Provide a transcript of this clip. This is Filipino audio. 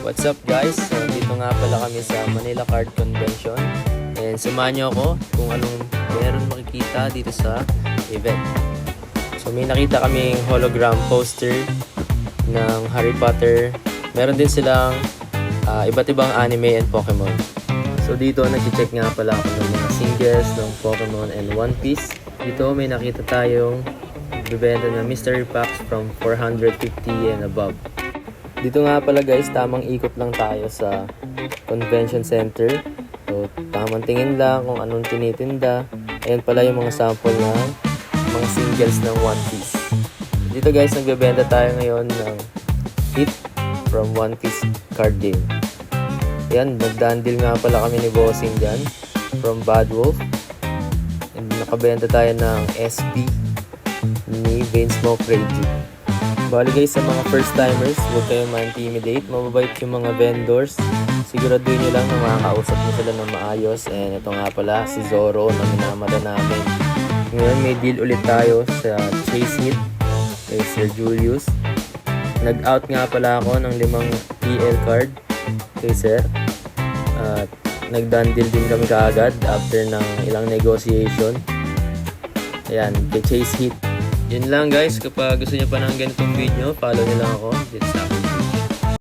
What's up guys? So, dito nga pala kami sa Manila Card Convention. And samahan nyo ako kung anong meron makikita dito sa event. So may nakita kaming hologram poster ng Harry Potter. Meron din silang iba't ibang anime and Pokemon. So dito nag-check nga pala ako ng mga singles ng Pokemon and One Piece. Dito may nakita tayong bibenta na mystery packs from 450 and above. Dito nga pala guys, tamang ikot lang tayo sa convention center. So tamang tingin lang kung anong tinitinda. Ayan pala yung mga sample ng mga singles ng One Piece. Dito guys, nagbebenta tayo ngayon ng hit from One Piece card game. Ayan, nagdandil nga pala kami ni Bossing dyan from Bad Wolf. And nakabenta tayo ng SP ni Vinsmoke Reggie. Bali guys, sa mga first timers, huwag kayong ma-intimidate. Mababait yung mga vendors. Siguraduhin nyo lang na makakausap nyo sila ng maayos. And ito nga pala, si Zoro na minamada namin. Ngayon may deal ulit tayo sa Chase Hit kay Sir Julius. Nag-out nga pala ako ng 5 PL card kay Sir. At nag-done deal din kami kaagad after ng ilang negotiation. Ayan, kay Chase Hit. Yun lang guys, kapag gusto nyo pa ng ganitong video, follow nyo lang ako dito sa akin.